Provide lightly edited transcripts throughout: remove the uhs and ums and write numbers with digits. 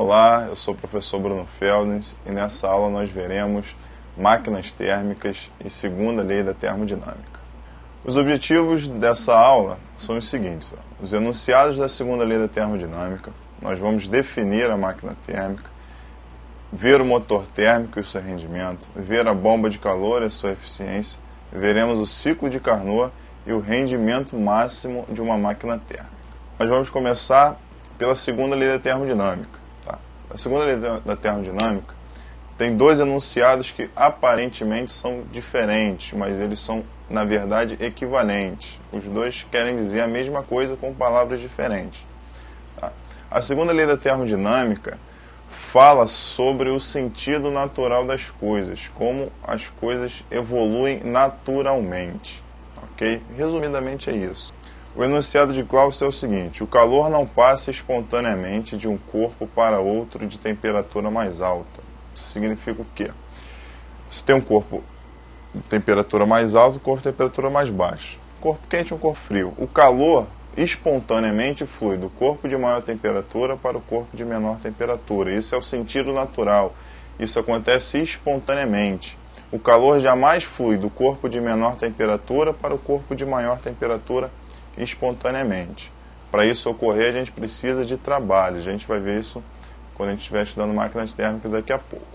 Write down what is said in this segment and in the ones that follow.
Olá, eu sou o professor Bruno Feldens e nessa aula nós veremos máquinas térmicas e segunda lei da termodinâmica. Os objetivos dessa aula são os seguintes: os enunciados da segunda lei da termodinâmica, nós vamos definir a máquina térmica, ver o motor térmico e o seu rendimento, ver a bomba de calor e a sua eficiência, veremos o ciclo de Carnot e o rendimento máximo de uma máquina térmica. Nós vamos começar pela segunda lei da termodinâmica. Tá? A segunda lei da termodinâmica tem dois enunciados que aparentemente são diferentes, mas eles são, na verdade, equivalentes. Os dois querem dizer a mesma coisa com palavras diferentes. Tá? A segunda lei da termodinâmica fala sobre o sentido natural das coisas, como as coisas evoluem naturalmente. Ok? Resumidamente é isso. O enunciado de Clausius é o seguinte: o calor não passa espontaneamente de um corpo para outro de temperatura mais alta. Isso significa o quê? Você tem um corpo de temperatura mais alta e um corpo de temperatura mais baixa. Um corpo quente e um corpo frio. O calor espontaneamente flui do corpo de maior temperatura para o corpo de menor temperatura. Isso é o sentido natural. Isso acontece espontaneamente. O calor jamais flui do corpo de menor temperatura para o corpo de maior temperatura espontaneamente. Para isso ocorrer, a gente precisa de trabalho. A gente vai ver isso quando a gente estiver estudando máquinas térmicas daqui a pouco.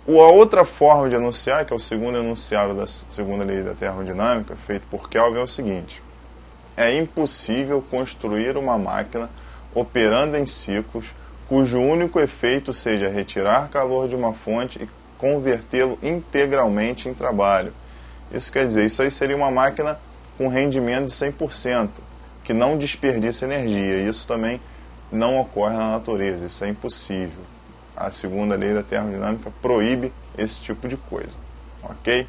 A outra forma de enunciar, que é o segundo enunciado da segunda lei da termodinâmica, feito por Kelvin, é o seguinte: é impossível construir uma máquina operando em ciclos cujo único efeito seja retirar calor de uma fonte e convertê-lo integralmente em trabalho. Isso quer dizer, isso aí seria uma máquina com rendimento de 100%, que não desperdiça energia. Isso também não ocorre na natureza, isso é impossível. A segunda lei da termodinâmica proíbe esse tipo de coisa. Ok?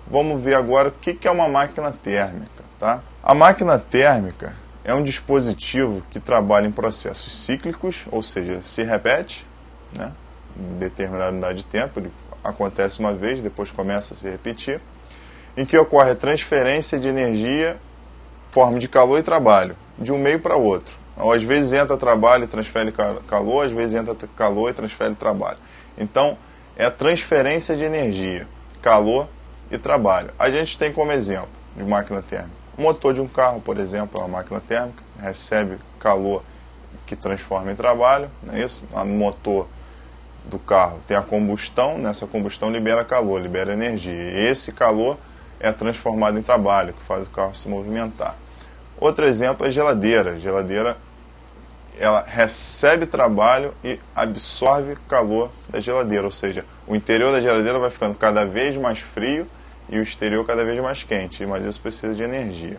Vamos ver agora o que é uma máquina térmica. Tá? A máquina térmica é um dispositivo que trabalha em processos cíclicos, ou seja, se repete, né, em determinada unidade de tempo, ele acontece uma vez, depois começa a se repetir, em que ocorre a transferência de energia em forma de calor e trabalho, de um meio para outro. Ou, às vezes entra trabalho e transfere calor, às vezes entra calor e transfere trabalho. Então, é a transferência de energia, calor e trabalho. A gente tem como exemplo de máquina térmica o motor de um carro, por exemplo, é uma máquina térmica, recebe calor que transforma em trabalho, não é isso? No motor do carro tem a combustão, nessa combustão libera calor, libera energia. E esse calor é transformado em trabalho, que faz o carro se movimentar. Outro exemplo é a geladeira. A geladeira, ela recebe trabalho e absorve calor da geladeira, ou seja, o interior da geladeira vai ficando cada vez mais frio e o exterior cada vez mais quente, mas isso precisa de energia.